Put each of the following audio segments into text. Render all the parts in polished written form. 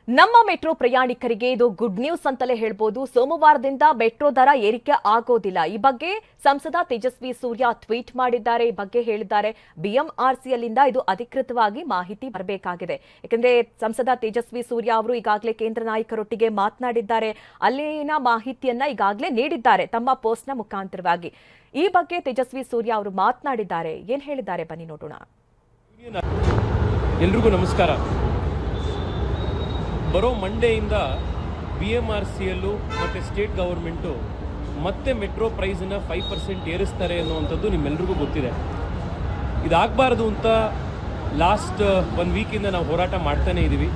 ನಮ್ಮ ಮೆಟ್ರೋ ಪ್ರಯಾಣಿಕರಿಗೆ ಇದು ಗುಡ್ ನ್ಯೂಸ್ ಅಂತಲೇ ಹೇಳ್ಬೋದು. ಸೋಮವಾರದಿಂದ ಮೆಟ್ರೋ ದರ ಏರಿಕೆ ಆಗೋದಿಲ್ಲ. ಈ ಬಗ್ಗೆ ಸಂಸದ ತೇಜಸ್ವಿ ಸೂರ್ಯ ಟ್ವೀಟ್ ಮಾಡಿದ್ದಾರೆ. ಈ ಬಗ್ಗೆ ಹೇಳಿದ್ದಾರೆ. ಬಿಎಂಆರ್ಸಿಎಲ್ನಿಂದ ಇದು ಅಧಿಕೃತವಾಗಿ ಮಾಹಿತಿ ಬರಬೇಕಾಗಿದೆ. ಯಾಕಂದ್ರೆ ಸಂಸದ ತೇಜಸ್ವಿ ಸೂರ್ಯ ಅವರು ಈಗಾಗಲೇ ಕೇಂದ್ರ ನಾಯಕರೊಟ್ಟಿಗೆ ಮಾತನಾಡಿದ್ದಾರೆ. ಅಲ್ಲಿನ ಮಾಹಿತಿಯನ್ನ ಈಗಾಗಲೇ ನೀಡಿದ್ದಾರೆ ತಮ್ಮ ಪೋಸ್ಟ್ನ ಮುಖಾಂತರವಾಗಿ. ಈ ಬಗ್ಗೆ ತೇಜಸ್ವಿ ಸೂರ್ಯ ಅವರು ಮಾತನಾಡಿದ್ದಾರೆ. ಏನ್ ಹೇಳಿದ್ದಾರೆ ಬನ್ನಿ ನೋಡೋಣ. ಎಲ್ರಿಗೂ ನಮಸ್ಕಾರ. ಬರೋ ಮಂಡೆಯಿಂದ BMRCL ಮತ್ತು ಸ್ಟೇಟ್ ಗವರ್ಮೆಂಟು ಮತ್ತೆ ಮೆಟ್ರೋ ಪ್ರೈಸನ್ನು 5% ಏರಿಸ್ತಾರೆ ಅನ್ನುವಂಥದ್ದು ನಿಮ್ಮೆಲ್ರಿಗೂ ಗೊತ್ತಿದೆ. ಇದಾಗಬಾರ್ದು ಅಂತ ಲಾಸ್ಟ್ 1 ವೀಕಿಂದ ನಾವು ಹೋರಾಟ ಮಾಡ್ತಾನೇ ಇದ್ದೀವಿ.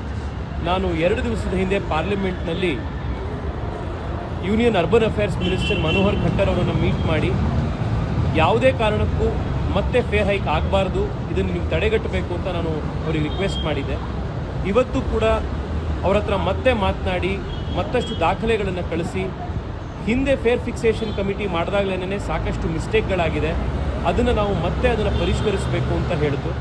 ನಾನು 2 ದಿವಸದ ಹಿಂದೆ ಪಾರ್ಲಿಮೆಂಟ್ನಲ್ಲಿ union urban affairs minister Manohar Khattar ಅವರನ್ನು ಮೀಟ್ ಮಾಡಿ ಯಾವುದೇ ಕಾರಣಕ್ಕೂ ಮತ್ತೆ ಫೇರ್ ಹೈಕ್ ಆಗಬಾರ್ದು, ಇದನ್ನು ನೀವು ತಡೆಗಟ್ಟಬೇಕು ಅಂತ ನಾನು ಅವರಿಗೆ ರಿಕ್ವೆಸ್ಟ್ ಮಾಡಿದ್ದೆ. ಇವತ್ತು ಕೂಡ ಅವ್ರ ಹತ್ರ ಮತ್ತೆ ಮಾತನಾಡಿ ಮತ್ತಷ್ಟು ದಾಖಲೆಗಳನ್ನು ಕಳಿಸಿ, ಹಿಂದೆ ಫೇರ್ ಫಿಕ್ಸೇಷನ್ ಕಮಿಟಿ ಮಾಡಿದಾಗಲೇ ಸಾಕಷ್ಟು ಮಿಸ್ಟೇಕ್ಗಳಾಗಿದೆ, ಅದನ್ನು ನಾವು ಮತ್ತೆ ಅದನ್ನು ಪರಿಷ್ಕರಿಸಬೇಕು ಅಂತ ಹೇಳಿತು.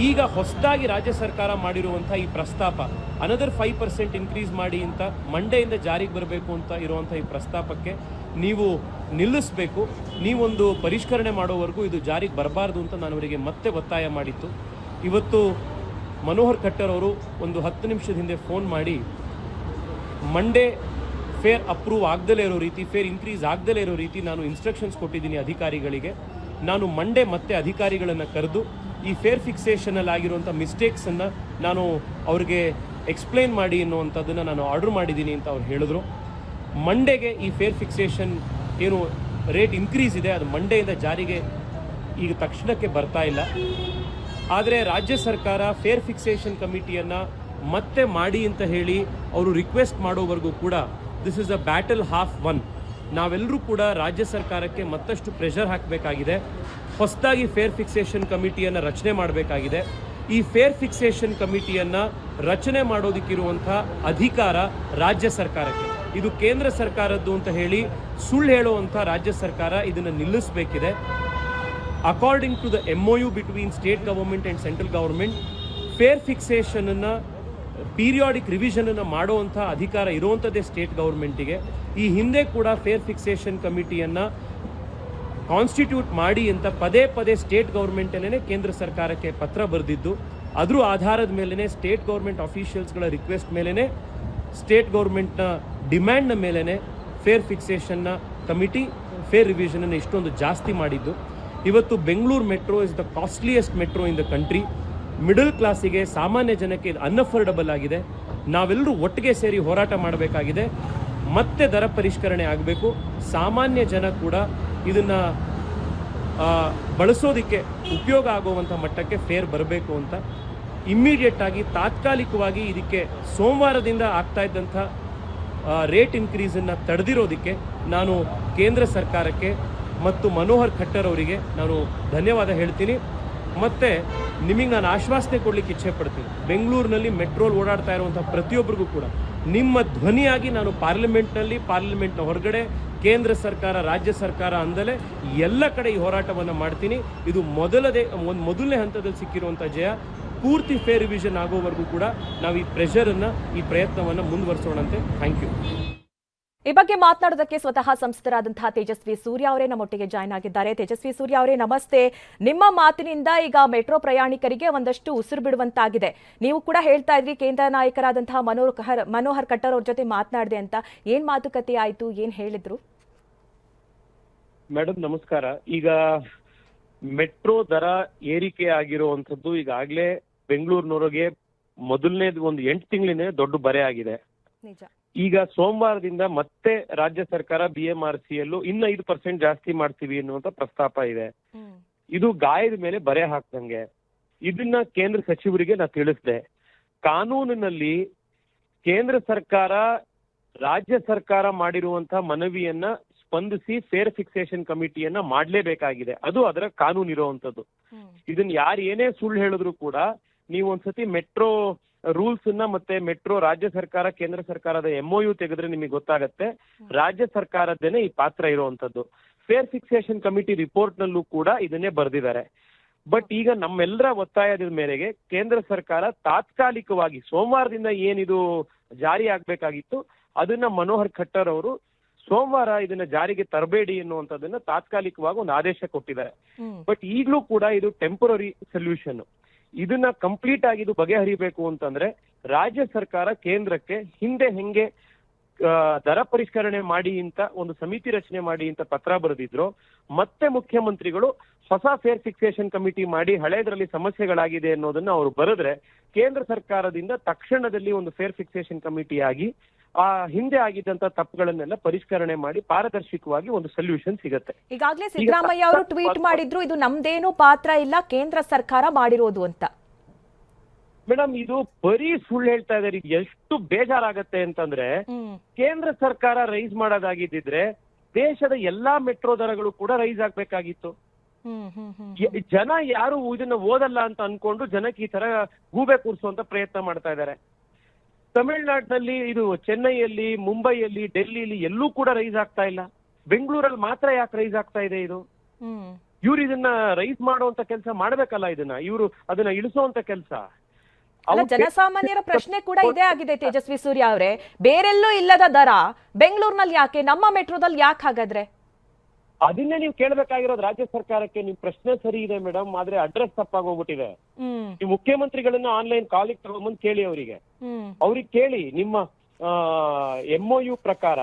ಈಗ ಹೊಸದಾಗಿ ರಾಜ್ಯ ಸರ್ಕಾರ ಮಾಡಿರುವಂಥ ಈ ಪ್ರಸ್ತಾಪ ಅನದರ್ 5% ಇನ್ಕ್ರೀಸ್ ಮಾಡಿ ಅಂತ ಮಂಡೆಯಿಂದ ಜಾರಿಗೆ ಬರಬೇಕು ಅಂತ ಇರುವಂಥ ಈ ಪ್ರಸ್ತಾಪಕ್ಕೆ ನೀವು ನಿಲ್ಲಿಸಬೇಕು, ನೀವೊಂದು ಪರಿಷ್ಕರಣೆ ಮಾಡೋವರೆಗೂ ಇದು ಜಾರಿಗೆ ಬರಬಾರ್ದು ಅಂತ ನಾನು ಅವರಿಗೆ ಮತ್ತೆ ಒತ್ತಾಯ ಮಾಡಿತ್ತು. ಇವತ್ತು ಮನೋಹರ್ ಖಟ್ಟರ್ ಅವರು ಒಂದು 10 ನಿಮಿಷದ ಹಿಂದೆ ಫೋನ್ ಮಾಡಿ ಮಂಡೇ ಫೇರ್ ಅಪ್ರೂವ್ ಆಗದಲೇ ಇರೋ ರೀತಿ, ಫೇರ್ ಇನ್ಕ್ರೀಸ್ ಆಗದಲೇ ಇರೋ ರೀತಿ ನಾನು ಇನ್ಸ್ಟ್ರಕ್ಷನ್ಸ್ ಕೊಟ್ಟಿದ್ದೀನಿ ಅಧಿಕಾರಿಗಳಿಗೆ. ನಾನು ಮಂಡೇ ಮತ್ತೆ ಅಧಿಕಾರಿಗಳನ್ನು ಕರೆದು ಈ ಫೇರ್ ಫಿಕ್ಸೇಷನಲ್ಲಿ ಆಗಿರುವಂಥ ಮಿಸ್ಟೇಕ್ಸನ್ನು ನಾನು ಅವ್ರಿಗೆ ಎಕ್ಸ್ಪ್ಲೇನ್ ಮಾಡಿ ಅನ್ನುವಂಥದ್ದನ್ನು ನಾನು ಆರ್ಡರ್ ಮಾಡಿದ್ದೀನಿ ಅಂತ ಅವ್ರು ಹೇಳಿದ್ರು. ಮಂಡೆಗೆ ಈ ಫೇರ್ ಫಿಕ್ಸೇಷನ್ ಏನು ರೇಟ್ ಇನ್ಕ್ರೀಸ್ ಇದೆ ಅದು ಮಂಡೆಯಿಂದ ಜಾರಿಗೆ ಈಗ ತಕ್ಷಣಕ್ಕೆ ಬರ್ತಾ ಇಲ್ಲ. ಆದರೆ ರಾಜ್ಯ ಸರ್ಕಾರ ಫೇರ್ ಫಿಕ್ಸೇಷನ್ ಕಮಿಟಿಯನ್ನು ಮತ್ತೆ ಮಾಡಿ ಅಂತ ಹೇಳಿ ಅವರು ರಿಕ್ವೆಸ್ಟ್ ಮಾಡೋವರೆಗೂ ಕೂಡ this is a battle half one. ನಾವೆಲ್ಲರೂ ಕೂಡ ರಾಜ್ಯ ಸರ್ಕಾರಕ್ಕೆ ಮತ್ತಷ್ಟು ಪ್ರೆಷರ್ ಹಾಕಬೇಕಾಗಿದೆ. ಹೊಸದಾಗಿ ಫೇರ್ ಫಿಕ್ಸೇಷನ್ ಕಮಿಟಿಯನ್ನು ರಚನೆ ಮಾಡಬೇಕಾಗಿದೆ. ಈ ಫೇರ್ ಫಿಕ್ಸೇಷನ್ ಕಮಿಟಿಯನ್ನು ರಚನೆ ಮಾಡೋದಕ್ಕಿರುವಂಥ ಅಧಿಕಾರ ರಾಜ್ಯ ಸರ್ಕಾರಕ್ಕೆ, ಇದು ಕೇಂದ್ರ ಸರ್ಕಾರದ್ದು ಅಂತ ಹೇಳಿ ಸುಳ್ಳು ಹೇಳುವಂಥ ರಾಜ್ಯ ಸರ್ಕಾರ ಇದನ್ನು ನಿಲ್ಲಿಸಬೇಕಿದೆ. According to the MOU between state government and central government, fare ಫಿಕ್ಸೇಷನನ್ನು ಪೀರಿಯಾಡಿಕ್ ರಿವಿಷನನ್ನು ಮಾಡುವಂಥ ಅಧಿಕಾರ ಇರುವಂಥದ್ದೇ ಸ್ಟೇಟ್ ಗವರ್ಮೆಂಟಿಗೆ. ಈ ಹಿಂದೆ ಕೂಡ ಫೇರ್ ಫಿಕ್ಸೇಷನ್ ಕಮಿಟಿಯನ್ನು ಕಾನ್ಸ್ಟಿಟ್ಯೂಟ್ ಮಾಡಿ ಅಂತ ಪದೇ ಪದೇ ಸ್ಟೇಟ್ ಗೌರ್ಮೆಂಟಲ್ಲೇ ಕೇಂದ್ರ ಸರ್ಕಾರಕ್ಕೆ ಪತ್ರ ಬರೆದಿದ್ದು, ಅದರ ಆಧಾರದ ಮೇಲೇ ಸ್ಟೇಟ್ ಗೌರ್ಮೆಂಟ್ ಅಫಿಷಿಯಲ್ಸ್ಗಳ ರಿಕ್ವೆಸ್ಟ್ ಮೇಲೇ, ಸ್ಟೇಟ್ ಗೌರ್ಮೆಂಟ್ನ ಡಿಮ್ಯಾಂಡ್ನ ಮೇಲೇ ಫೇರ್ ಫಿಕ್ಸೇಷನ್ನ ಕಮಿಟಿ ಫೇರ್ ರಿವಿಷನನ್ನು ಇಷ್ಟೊಂದು ಜಾಸ್ತಿ ಮಾಡಿದ್ದು. ಇವತ್ತು Bengaluru metro is the costliest metro in the country. Middle ಕ್ಲಾಸಿಗೆ, ಸಾಮಾನ್ಯ ಜನಕ್ಕೆ ಇದು ಅನ್ಅಫೋರ್ಡಬಲ್ ಆಗಿದೆ. ನಾವೆಲ್ಲರೂ ಒಟ್ಟಿಗೆ ಸೇರಿ ಹೋರಾಟ ಮಾಡಬೇಕಾಗಿದೆ. ಮತ್ತೆ ದರ ಪರಿಷ್ಕರಣೆ ಆಗಬೇಕು. ಸಾಮಾನ್ಯ ಜನ ಕೂಡ ಇದನ್ನು ಬಳಸೋದಕ್ಕೆ ಉಪಯೋಗ ಆಗುವಂಥ ಮಟ್ಟಕ್ಕೆ ಫೇರ್ ಬರಬೇಕು ಅಂತ ಇಮ್ಮಿಡಿಯೇಟ್ ಆಗಿ ತಾತ್ಕಾಲಿಕವಾಗಿ ಇದಕ್ಕೆ ಸೋಮವಾರದಿಂದ ಆಗ್ತಾ ಇದ್ದಂಥ ರೇಟ್ ಇನ್ಕ್ರೀಸನ್ನು ತಡೆದಿರೋದಕ್ಕೆ ನಾನು ಕೇಂದ್ರ ಸರ್ಕಾರಕ್ಕೆ ಮತ್ತು ಮನೋಹರ್ ಖಟ್ಟರ್ ಅವರಿಗೆ ನಾನು ಧನ್ಯವಾದ ಹೇಳ್ತೀನಿ. ಮತ್ತು ನಿಮಗೆ ನಾನು ಆಶ್ವಾಸನೆ ಕೊಡಲಿಕ್ಕೆ ಇಚ್ಛೆ ಪಡ್ತೀನಿ, ಬೆಂಗಳೂರಿನಲ್ಲಿ ಮೆಟ್ರೋಲ್ ಓಡಾಡ್ತಾ ಇರುವಂಥ ಪ್ರತಿಯೊಬ್ಬರಿಗೂ ಕೂಡ ನಿಮ್ಮ ಧ್ವನಿಯಾಗಿ ನಾನು ಪಾರ್ಲಿಮೆಂಟ್ನ ಹೊರಗಡೆ, ಕೇಂದ್ರ ಸರ್ಕಾರ, ರಾಜ್ಯ ಸರ್ಕಾರ ಅಂದಲೇ ಎಲ್ಲ ಕಡೆ ಈ ಹೋರಾಟವನ್ನು ಮಾಡ್ತೀನಿ. ಇದು ಮೊದಲನೇ ಹಂತದಲ್ಲಿ ಸಿಕ್ಕಿರುವಂಥ ಜಯ. ಪೂರ್ತಿ ಫೇರ್ ರಿವಿಷನ್ ಆಗೋವರೆಗೂ ಕೂಡ ನಾವು ಈ ಪ್ರೆಷರನ್ನು, ಈ ಪ್ರಯತ್ನವನ್ನು ಮುಂದುವರಿಸೋಣಂತೆ. Thank you. ಈ ಬಗ್ಗೆ ಮಾತನಾಡೋದಕ್ಕೆ ಸ್ವತಃ ಸಂಸದರಾದಂತಹ ತೇಜಸ್ವಿ ಸೂರ್ಯ ಅವರೇ ನಮ್ಮೊಟ್ಟಿಗೆ ಜಾಯ್ನ್ ಆಗಿದ್ದಾರೆ. ತೇಜಸ್ವಿ ಸೂರ್ಯ ಅವರೇ ನಮಸ್ತೆ. ನಿಮ್ಮ ಮಾತಿನಿಂದ ಈಗ ಮೆಟ್ರೋ ಪ್ರಯಾಣಿಕರಿಗೆ ಒಂದಷ್ಟು ಉಸಿರು ಬಿಡುವಂತಾಗಿದೆ. ನೀವು ಕೂಡ ಹೇಳ್ತಾ ಇದ್ರಿ ಕೇಂದ್ರ ನಾಯಕರಾದಂತಹ ಮನೋಹರ್ ಖಟ್ಟರ್ ಅವ್ರ ಜೊತೆ ಮಾತನಾಡಿದೆ ಅಂತ. ಏನ್ ಮಾತುಕತೆ ಆಯ್ತು, ಏನ್ ಹೇಳಿದ್ರು? ಮೇಡಮ್ ನಮಸ್ಕಾರ. ಈಗ ಮೆಟ್ರೋ ದರ ಏರಿಕೆ ಆಗಿರುವಂಥದ್ದು ಈಗಾಗಲೇ ಬೆಂಗಳೂರಿನವರಿಗೆ ಮೊದಲನೇದು ಒಂದು 8 ತಿಂಗಳಿನೇ ದೊಡ್ಡ ಬರೆ ಆಗಿದೆ. ನಿಜ. ಈಗ ಸೋಮವಾರದಿಂದ ಮತ್ತೆ ರಾಜ್ಯ ಸರ್ಕಾರ BMRCL ಇನ್ನು 5% ಜಾಸ್ತಿ ಮಾಡ್ತೀವಿ ಅನ್ನುವಂತ ಪ್ರಸ್ತಾಪ ಇದೆ. ಇದು ಗಾಯದ ಮೇಲೆ ಬರೆ ಹಾಕ್ದಂಗೆ. ಇದನ್ನ ಕೇಂದ್ರ ಸಚಿವರಿಗೆ ನಾ ತಿಳಿಸಿದೆ. ಕಾನೂನಿನಲ್ಲಿ ಕೇಂದ್ರ ಸರ್ಕಾರ ರಾಜ್ಯ ಸರ್ಕಾರ ಮಾಡಿರುವಂತ ಮನವಿಯನ್ನ ಸ್ಪಂದಿಸಿ ಫೇರ್ ಫಿಕ್ಸೇಷನ್ ಕಮಿಟಿಯನ್ನ ಮಾಡ್ಲೇಬೇಕಾಗಿದೆ. ಅದು ಅದರ ಕಾನೂನು ಇರುವಂತದ್ದು. ಇದನ್ನ ಯಾರು ಏನೇ ಸುಳ್ಳು ಹೇಳಿದ್ರು ಕೂಡ ನೀವು ಒಂದ್ಸತಿ ಮೆಟ್ರೋ ರೂಲ್ಸ್ ಅನ್ನ ಮತ್ತೆ ಮೆಟ್ರೋ ರಾಜ್ಯ ಸರ್ಕಾರ ಕೇಂದ್ರ ಸರ್ಕಾರದ MOU ತೆಗೆದ್ರೆ ನಿಮಗೆ ಗೊತ್ತಾಗತ್ತೆ ರಾಜ್ಯ ಸರ್ಕಾರದ್ದೇನೆ ಈ ಪಾತ್ರ ಇರುವಂತದ್ದು. ಫೇರ್ ಫಿಕ್ಸೇಷನ್ ಕಮಿಟಿ ರಿಪೋರ್ಟ್ ನಲ್ಲೂ ಕೂಡ ಇದನ್ನೇ ಬರೆದಿದ್ದಾರೆ. ಬಟ್ ಈಗ ನಮ್ಮೆಲ್ಲರ ಒತ್ತಾಯದ ಮೇರೆಗೆ ಕೇಂದ್ರ ಸರ್ಕಾರ ತಾತ್ಕಾಲಿಕವಾಗಿ ಸೋಮವಾರದಿಂದ ಏನಿದು ಜಾರಿ ಆಗ್ಬೇಕಾಗಿತ್ತು ಅದನ್ನ ಮನೋಹರ್ ಖಟ್ಟರ್ ಅವರು ಸೋಮವಾರ ಇದನ್ನ ಜಾರಿಗೆ ತರಬೇಡಿ ಎನ್ನುವಂಥದ್ದನ್ನ ತಾತ್ಕಾಲಿಕವಾಗಿ ಒಂದು ಆದೇಶ ಕೊಟ್ಟಿದ್ದಾರೆ. ಬಟ್ ಈಗಲೂ ಕೂಡ ಇದು ಟೆಂಪರರಿ ಸೊಲ್ಯೂಷನ್. ಇದನ್ನ ಕಂಪ್ಲೀಟ್ ಆಗಿ ಇದು ಬಗೆಹರಿಬೇಕು ಅಂತಂದ್ರೆ ರಾಜ್ಯ ಸರ್ಕಾರ ಕೇಂದ್ರಕ್ಕೆ ಹಿಂದೆ ಹೆಂಗೆ ದರ ಪರಿಷ್ಕರಣೆ ಮಾಡಿ ಅಂತ ಒಂದು ಸಮಿತಿ ರಚನೆ ಮಾಡಿ ಅಂತ ಪತ್ರ ಬರೆದಿದ್ರು, ಮತ್ತೆ ಮುಖ್ಯಮಂತ್ರಿಗಳು ಹೊಸ ಫೇರ್ ಫಿಕ್ಸೇಷನ್ ಕಮಿಟಿ ಮಾಡಿ ಹಳೇದ್ರಲ್ಲಿ ಸಮಸ್ಯೆಗಳಾಗಿದೆ ಅನ್ನೋದನ್ನ ಅವರು ಬರೆದ್ರೆ ಕೇಂದ್ರ ಸರ್ಕಾರದಿಂದ ತಕ್ಷಣದಲ್ಲಿ ಒಂದು ಫೇರ್ ಫಿಕ್ಸೇಷನ್ ಕಮಿಟಿ ಆಗಿ ಆ ಹಿಂದೆ ಆಗಿದ್ದಂತ ತಪ್ಪುಗಳನ್ನೆಲ್ಲ ಪರಿಷ್ಕರಣೆ ಮಾಡಿ ಪಾರದರ್ಶಕವಾಗಿ ಒಂದು ಸೊಲ್ಯೂಷನ್ ಸಿಗತ್ತೆ. ಈಗಾಗಲೇ ಸಿದ್ದರಾಮಯ್ಯ ಅವರು ಟ್ವೀಟ್ ಮಾಡಿದ್ರು, ಇದು ನಮ್ದೇನು ಪಾತ್ರ ಇಲ್ಲ, ಕೇಂದ್ರ ಸರ್ಕಾರ ಮಾಡಿರೋದು ಅಂತ. ಮೇಡಮ್, ಇದು ಬರೀ ಸುಳ್ಳು ಹೇಳ್ತಾ ಇದಾರೆ. ಎಷ್ಟು ಬೇಜಾರಾಗತ್ತೆ ಅಂತಂದ್ರೆ ಕೇಂದ್ರ ಸರ್ಕಾರ ರೈಸ್ ಮಾಡೋದಾಗಿದ್ದಿದ್ರೆ ದೇಶದ ಎಲ್ಲಾ ಮೆಟ್ರೋ ದರಗಳು ಕೂಡ ರೈಸ್ ಆಗ್ಬೇಕಾಗಿತ್ತು. ಜನ ಯಾರು ಇದನ್ನ ಓದಲ್ಲ ಅಂತ ಅನ್ಕೊಂಡು ಜನಕ್ಕೆ ಈ ತರ ಗೂಬೆ ಕೂರಿಸುವಂತ ಪ್ರಯತ್ನ ಮಾಡ್ತಾ ಇದ್ದಾರೆ. ತಮಿಳ್ನಾಡಿನಲ್ಲಿ ಇದು ಚೆನ್ನೈಯಲ್ಲಿ, ಮುಂಬೈಯಲ್ಲಿ, ಡೆಲ್ಲಿಲಿ ಎಲ್ಲೂ ಕೂಡ ರೈಸ್ ಆಗ್ತಾ ಇಲ್ಲ. ಬೆಂಗಳೂರಲ್ಲಿ ಮಾತ್ರ ಯಾಕೆ ರೈಸ್ ಆಗ್ತಾ ಇದೆ ಇದು? ಇವ್ರು ಇದನ್ನ ರೈಸ್ ಮಾಡುವಂತ ಕೆಲಸ ಮಾಡ್ಬೇಕಲ್ಲ, ಇವರು ಅದನ್ನ ಇಳಿಸುವಂತ ಕೆಲಸ. ಜನಸಾಮಾನ್ಯರ ಪ್ರಶ್ನೆ ಕೂಡ ಇದೇ ಆಗಿದೆ ತೇಜಸ್ವಿ ಸೂರ್ಯ ಅವರೇ, ಬೇರೆಲ್ಲೂ ಇಲ್ಲದ ದರ ಬೆಂಗಳೂರಿನಲ್ಲಿ ಯಾಕೆ, ನಮ್ಮ ಮೆಟ್ರೋದಲ್ಲಿ ಯಾಕೆ ಹಾಗಾದ್ರೆ? ಅದನ್ನೇ ನೀವು ಕೇಳಬೇಕಾಗಿರೋದು ರಾಜ್ಯ ಸರ್ಕಾರಕ್ಕೆ. ನಿಮ್ ಪ್ರಶ್ನೆ ಸರಿ ಇದೆ ಮೇಡಮ್, ಆದ್ರೆ ಅಡ್ರೆಸ್ ತಪ್ಪಾಗೋಗ್ಬಿಟ್ಟಿದೆ. ನೀವು ಮುಖ್ಯಮಂತ್ರಿಗಳನ್ನ ಆನ್ಲೈನ್ ಕಾಲಿಗೆ ತಗೊಂಡ್ಬಂದು ಕೇಳಿ ಅವ್ರಿಗೆ ಕೇಳಿ ನಿಮ್ಮ MOU ಪ್ರಕಾರ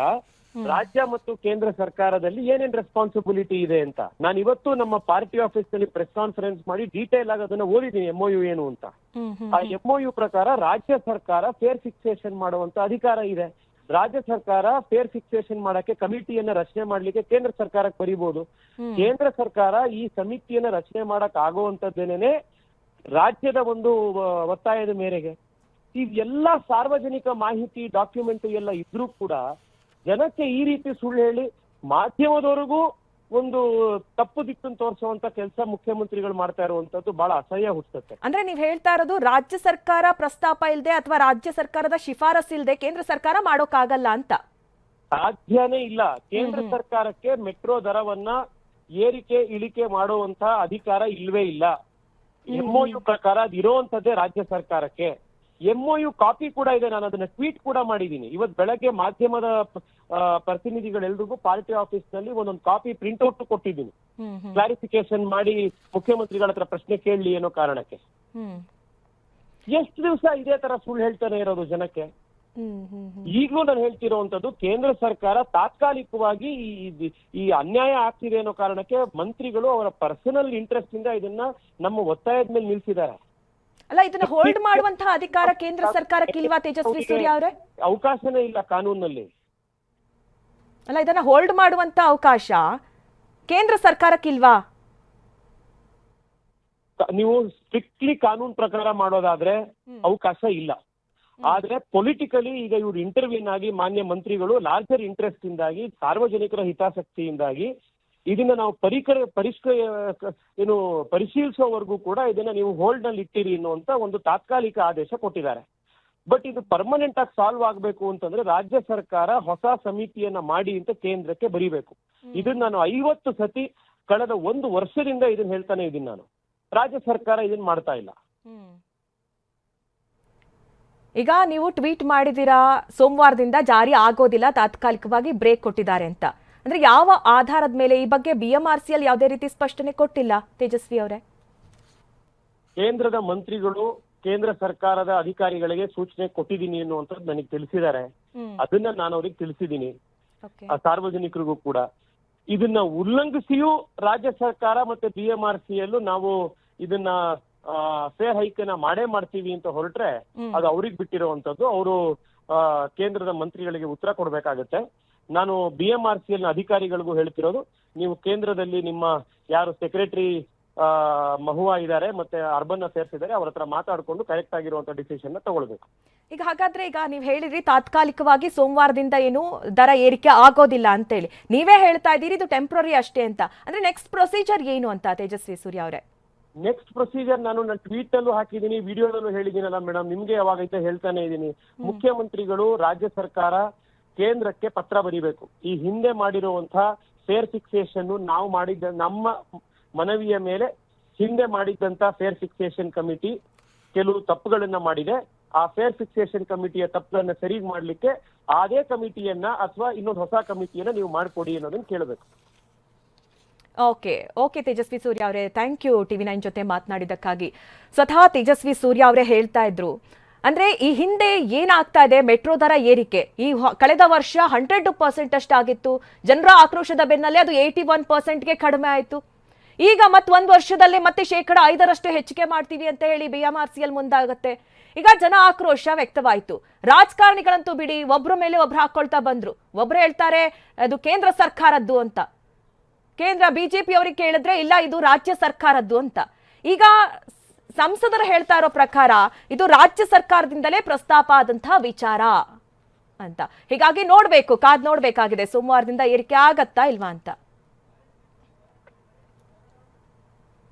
ರಾಜ್ಯ ಮತ್ತು ಕೇಂದ್ರ ಸರ್ಕಾರದಲ್ಲಿ ಏನೇನ್ ರೆಸ್ಪಾನ್ಸಿಬಿಲಿಟಿ ಇದೆ ಅಂತ. ನಾನು ಇವತ್ತು ನಮ್ಮ ಪಾರ್ಟಿ ಆಫೀಸ್ ನಲ್ಲಿ ಪ್ರೆಸ್ ಕಾನ್ಫರೆನ್ಸ್ ಮಾಡಿ ಡೀಟೇಲ್ ಆಗಿ ಅದನ್ನ ಓದಿದ್ದೀನಿ MOU ಏನು ಅಂತ. ಆ MOU ಪ್ರಕಾರ ರಾಜ್ಯ ಸರ್ಕಾರ ಫೇರ್ ಫಿಕ್ಸೇಷನ್ ಮಾಡುವಂತ ಅಧಿಕಾರ ಇದೆ. ರಾಜ್ಯ ಸರ್ಕಾರ ಫೇರ್ ಫಿಕ್ಸೇಷನ್ ಮಾಡಕ್ಕೆ ಕಮಿಟಿಯನ್ನ ರಚನೆ ಮಾಡ್ಲಿಕ್ಕೆ ಕೇಂದ್ರ ಸರ್ಕಾರಕ್ಕೆ ಬರೀಬಹುದು. ಕೇಂದ್ರ ಸರ್ಕಾರ ಈ ಸಮಿತಿಯನ್ನ ರಚನೆ ಮಾಡಕ್ ಆಗುವಂತದ್ದೇನೆ ರಾಜ್ಯದ ಒಂದು ಒತ್ತಾಯದ ಮೇರೆಗೆ. ಇವೆಲ್ಲ ಸಾರ್ವಜನಿಕ ಮಾಹಿತಿ ಡಾಕ್ಯುಮೆಂಟ್ ಎಲ್ಲ ಇದ್ರೂ ಕೂಡ ಜನಕ್ಕೆ ಈ ರೀತಿ ಸುಳ್ಳು ಹೇಳಿ ಮಾಧ್ಯಮದವರೆಗೂ ಒಂದು ತಪ್ಪು ದಿಕ್ಕನ್ನು ತೋರಿಸುವಂತ ಕೆಲಸ ಮುಖ್ಯಮಂತ್ರಿಗಳು ಮಾಡ್ತಾ ಇರುವಂತದ್ದು ಬಹಳ ಅಸಹ್ಯ ಹುಟ್ಟುತ್ತೆ. ಅಂದ್ರೆ ನೀವ್ ಹೇಳ್ತಾ ಇರೋದು ರಾಜ್ಯ ಸರ್ಕಾರ ಪ್ರಸ್ತಾಪ ಇಲ್ಲದೆ ಅಥವಾ ರಾಜ್ಯ ಸರ್ಕಾರದ ಶಿಫಾರಸ್ ಇಲ್ಲದೆ ಕೇಂದ್ರ ಸರ್ಕಾರ ಮಾಡೋಕ್ಕಾಗಲ್ಲ ಅಂತ? ಸಾಧ್ಯನೇ ಇಲ್ಲ. ಕೇಂದ್ರ ಸರ್ಕಾರಕ್ಕೆ ಮೆಟ್ರೋ ದರವನ್ನ ಏರಿಕೆ ಇಳಿಕೆ ಮಾಡುವಂತ ಅಧಿಕಾರ ಇಲ್ವೇ ಇಲ್ಲ. MOU ಪ್ರಕಾರ ಅದಿರುವಂತದ್ದೇ ರಾಜ್ಯ ಸರ್ಕಾರಕ್ಕೆ. MOU ಕಾಪಿ ಕೂಡ ಇದೆ, ನಾನು ಅದನ್ನ ಟ್ವೀಟ್ ಕೂಡ ಮಾಡಿದ್ದೀನಿ. ಇವತ್ತು ಬೆಳಗ್ಗೆ ಮಾಧ್ಯಮದ ಪ್ರತಿನಿಧಿಗಳೆಲ್ರಿಗೂ ಪಾರ್ಟಿ ಆಫೀಸ್ ನಲ್ಲಿ ಒಂದೊಂದು ಕಾಪಿ ಪ್ರಿಂಟ್ಔಟ್ ಕೊಟ್ಟಿದ್ದೀನಿ, ಕ್ಲಾರಿಫಿಕೇಶನ್ ಮಾಡಿ ಮುಖ್ಯಮಂತ್ರಿಗಳ ಹತ್ರ ಪ್ರಶ್ನೆ ಕೇಳಲಿ ಅನ್ನೋ ಕಾರಣಕ್ಕೆ. ಎಷ್ಟು ದಿವಸ ಇದೇ ತರ ಸುಳ್ಳು ಹೇಳ್ತಾನೆ ಇರೋದು ಜನಕ್ಕೆ? ಈಗಲೂ ನಾನು ಹೇಳ್ತಿರೋವಂಥದ್ದು, ಕೇಂದ್ರ ಸರ್ಕಾರ ತಾತ್ಕಾಲಿಕವಾಗಿ ಈ ಅನ್ಯಾಯ ಆಗ್ತಿದೆ ಅನ್ನೋ ಕಾರಣಕ್ಕೆ ಮಂತ್ರಿಗಳು ಅವರ ಪರ್ಸನಲ್ ಇಂಟ್ರೆಸ್ಟ್ ಇಂದ ಇದನ್ನ ನಮ್ಮ ಒತ್ತಾಯದ ಮೇಲೆ ನಿಲ್ಸಿದ್ದಾರೆ. ಅಲ್ಲ, ಇದನ್ನ ಹೋಲ್ಡ್ ಮಾಡುವಂತಹ ಅಧಿಕಾರ ಕೇಂದ್ರ ಸರ್ಕಾರಕ್ಕೆ ಇಲ್ವಾ ತೇಜಸ್ವಿ ಸೂರ್ಯ ಅವರೇ? ಅವಕಾಶನೇ ಇಲ್ಲ ಕಾನೂನಲ್ಲಿ. ಅಲ್ಲ, ಇದನ್ನ ಹೋಲ್ಡ್ ಮಾಡುವಂತ ಅವಕಾಶ ಕೇಂದ್ರ ಸರ್ಕಾರಕ್ಕಿಲ್ವಾ? ನೀವು ಸ್ಟ್ರಿಕ್ಟ್ಲಿ ಕಾನೂನು ಪ್ರಕಾರ ಮಾಡೋದಾದ್ರೆ ಅವಕಾಶ ಇಲ್ಲ. ಆದ್ರೆ ಪೊಲಿಟಿಕಲಿ ಈಗ ಇವ್ರು ಇಂಟರ್ವ್ಯೂನ್ ಆಗಿ ಮಾನ್ಯ ಮಂತ್ರಿಗಳು ಲಾರ್ಜರ್ ಇಂಟ್ರೆಸ್ಟ್ ಇಂದಾಗಿ ಸಾರ್ವಜನಿಕರ ಹಿತಾಸಕ್ತಿಯಿಂದಾಗಿ ಇದನ್ನ ನಾವು ಪರಿಶೀಲಿಸೋವರೆಗೂ ಕೂಡ ಇದನ್ನ ನೀವು ಹೋಲ್ಡ್ ನಲ್ಲಿ ಇಟ್ಟಿರಿ ಅನ್ನುವಂತ ಒಂದು ತಾತ್ಕಾಲಿಕ ಆದೇಶ ಕೊಟ್ಟಿದ್ದಾರೆ. ಬಟ್ ಇದು ಪರ್ಮನೆಂಟ್ ಆಗಿ ಸಾಲ್ವ್ ಆಗ್ಬೇಕು ಅಂತಂದ್ರೆ ರಾಜ್ಯ ಸರ್ಕಾರ ಹೊಸ ಸಮಿತಿಯನ್ನ ಮಾಡಿ ಅಂತ ಕೇಂದ್ರಕ್ಕೆ ಬರೀಬೇಕು. ಇದನ್ನ ನಾನು 50 ಸತಿ ಕಳೆದ 1 ವರ್ಷದಿಂದ ಇದನ್ನ ಹೇಳ್ತಾನೆ ಇದ್ದೀನಿ ನಾನು. ರಾಜ್ಯ ಸರ್ಕಾರ ಇದನ್ನ ಮಾಡ್ತಾ ಇಲ್ಲ. ಈಗ ನೀವು ಟ್ವೀಟ್ ಮಾಡಿದಿರಾ ಸೋಮವಾರದಿಂದ ಜಾರಿ ಆಗೋದಿಲ್ಲ, ತಾತ್ಕಾಲಿಕವಾಗಿ ಬ್ರೇಕ್ ಕೊಟ್ಟಿದ್ದಾರೆ ಅಂತ. ಅಂದ್ರೆ ಯಾವ ಆಧಾರದ ಮೇಲೆ? ಈ ಬಗ್ಗೆ BMRCL ಯಾವುದೇ ರೀತಿ ಸ್ಪಷ್ಟನೆ ಕೊಟ್ಟಿಲ್ಲ ತೇಜಸ್ವಿ ಅವರೇ. ಕೇಂದ್ರದ ಮಂತ್ರಿಗಳು ಕೇಂದ್ರ ಸರ್ಕಾರದ ಅಧಿಕಾರಿಗಳಿಗೆ ಸೂಚನೆ ಕೊಟ್ಟಿದ್ದೀನಿ ಅನ್ನುವಂಥದ್ದು ನನಗೆ ತಿಳಿಸಿದ್ದಾರೆ. ಅದನ್ನ ನಾನು ಅವ್ರಿಗೆ ತಿಳಿಸಿದ್ದೀನಿ, ಸಾರ್ವಜನಿಕರಿಗೂ ಕೂಡ. ಇದನ್ನ ಉಲ್ಲಂಘಿಸಿಯೂ ರಾಜ್ಯ ಸರ್ಕಾರ ಮತ್ತೆ BMRCL ನಾವು ಇದನ್ನ ಫೇರ್ ಹೈಕನ್ನ ಮಾಡೇ ಮಾಡ್ತೀವಿ ಅಂತ ಹೊರಟ್ರೆ ಅದು ಅವ್ರಿಗೆ ಬಿಟ್ಟಿರುವಂತದ್ದು. ಅವರು ಕೇಂದ್ರದ ಮಂತ್ರಿಗಳಿಗೆ ಉತ್ತರ ಕೊಡ್ಬೇಕಾಗತ್ತೆ. ನಾನು BMRCL ನ ಅಧಿಕಾರಿಗಳಿಗೂ ಹೇಳ್ತಿರೋದು, ನೀವು ಕೇಂದ್ರದಲ್ಲಿ ನಿಮ್ಮ ಯಾರು ಸೆಕ್ರೆಟರಿ ಮಹುವಾ ಇದ್ದಾರೆ ಮತ್ತೆ ಅರ್ಬನ್ ಅಫೇರ್ಸ್ ಇದ್ದಾರೆ, ಅವ್ರ ಹತ್ರ ಮಾತಾಡ್ಕೊಂಡು ಕರೆಕ್ಟ್ ಆಗಿರುವಂತ ಡಿಸಿಷನ್ ತಗೊಳ್ಬೇಕು. ಈಗ ಹಾಗಾದ್ರೆ ಈಗ ನೀವ್ ಹೇಳಿದ್ರಿ ತಾತ್ಕಾಲಿಕವಾಗಿ ಸೋಮವಾರದಿಂದ ಏನು ದರ ಏರಿಕೆ ಆಗೋದಿಲ್ಲ ಅಂತೇಳಿ, ನೀವೇ ಹೇಳ್ತಾ ಇದ್ದೀರಿ ಇದು ಟೆಂಪ್ರರಿ ಅಷ್ಟೇ ಅಂತ. ಅಂದ್ರೆ ನೆಕ್ಸ್ಟ್ ಪ್ರೊಸೀಜರ್ ಏನು ಅಂತ ತೇಜಸ್ವಿ ಸೂರ್ಯ ಅವರೇ? ನೆಕ್ಸ್ಟ್ ಪ್ರೊಸೀಜರ್ ನಾನು ನನ್ನ ಟ್ವೀಟ್ ಅಲ್ಲೂ ಹಾಕಿದ್ದೀನಿ, ವಿಡಿಯೋದಲ್ಲೂ ಹೇಳಿದ್ದೀನಲ್ಲ ಮೇಡಮ್, ನಿಮ್ಗೆ ಯಾವಾಗೈತೆ ಹೇಳ್ತಾನೆ ಇದ್ದೀನಿ. ಮುಖ್ಯಮಂತ್ರಿಗಳು ರಾಜ್ಯ ಸರ್ಕಾರ ಕೇಂದ್ರಕ್ಕೆ ಪತ್ರ ಬರೀಬೇಕು. ಈ ಹಿಂದೆ ಮಾಡಿರುವಂತಹ ಫೇರ್ ಫಿಕ್ಸೇಷನ್ ನಾವು ಮಾಡಿದ್ದ ನಮ್ಮ ಮನವಿಯ ಮೇಲೆ ಹಿಂದೆ ಮಾಡಿದ್ದಂತ ಫೇರ್ ಫಿಕ್ಸೇಷನ್ ಕಮಿಟಿ ಕೆಲವು ತಪ್ಪುಗಳನ್ನ ಮಾಡಿದೆ. ಆ ಫೇರ್ ಫಿಕ್ಸೇಷನ್ ಕಮಿಟಿಯ ತಪ್ಪುಗಳನ್ನ ಸರಿ ಮಾಡ್ಲಿಕ್ಕೆ ಅದೇ ಕಮಿಟಿಯನ್ನ ಅಥವಾ ಇನ್ನೊಂದು ಹೊಸ ಕಮಿಟಿಯನ್ನ ನೀವು ಮಾಡ್ಕೊಡಿ ಅನ್ನೋದನ್ನ ಕೇಳಬೇಕು. ಓಕೆ ತೇಜಸ್ವಿ ಸೂರ್ಯ ಅವರೇ, ಥ್ಯಾಂಕ್ ಯು TV9 ಜೊತೆ ಮಾತನಾಡಿದ್ದಕ್ಕಾಗಿ. ಸ್ವತಃ ತೇಜಸ್ವಿ ಸೂರ್ಯ ಅವರೇ ಹೇಳ್ತಾ ಇದ್ರು, ಅಂದ್ರೆ ಈ ಹಿಂದೆ ಏನಾಗ್ತಾ ಇದೆ, ಮೆಟ್ರೋ ದರ ಏರಿಕೆ ಈ ಕಳೆದ ವರ್ಷ 100% ಅಷ್ಟಾಗಿತ್ತು. ಜನರ ಆಕ್ರೋಶದ ಬೆನ್ನಲ್ಲೇ ಅದು 81%ಗೆ ಕಡಿಮೆ ಆಯಿತು. ಈಗ ಒಂದ್ ವರ್ಷದಲ್ಲೇ ಮತ್ತೆ 5% ಹೆಚ್ಚಿಗೆ ಮಾಡ್ತೀವಿ ಅಂತ ಹೇಳಿ BMRCL ಮುಂದಾಗತ್ತೆ. ಈಗ ಜನ ಆಕ್ರೋಶ ವ್ಯಕ್ತವಾಯಿತು. ರಾಜಕಾರಣಿಗಳಂತೂ ಬಿಡಿ, ಒಬ್ರ ಮೇಲೆ ಒಬ್ರು ಹಾಕೊಳ್ತಾ ಬಂದ್ರು. ಒಬ್ರು ಹೇಳ್ತಾರೆ ಅದು ಕೇಂದ್ರ ಸರ್ಕಾರದ್ದು ಅಂತ, ಕೇಂದ್ರ ಬಿಜೆಪಿ ಅವರಿಗೆ ಕೇಳಿದ್ರೆ ಇಲ್ಲ ಇದು ರಾಜ್ಯ ಸರ್ಕಾರದ್ದು ಅಂತ. ಈಗ ಸಂಸದರು ಹೇಳ್ತಾ ಇರೋ ಪ್ರಕಾರ ಇದು ರಾಜ್ಯ ಸರ್ಕಾರದಿಂದಲೇ ಪ್ರಸ್ತಾಪ ಆದಂತಹ ವಿಚಾರ ಅಂತ. ಹೀಗಾಗಿ ಕಾದ್ ನೋಡ್ಬೇಕಾಗಿದೆ ಸೋಮವಾರದಿಂದ ಏರಿಕೆ ಆಗತ್ತಾ ಇಲ್ವಾ ಅಂತ.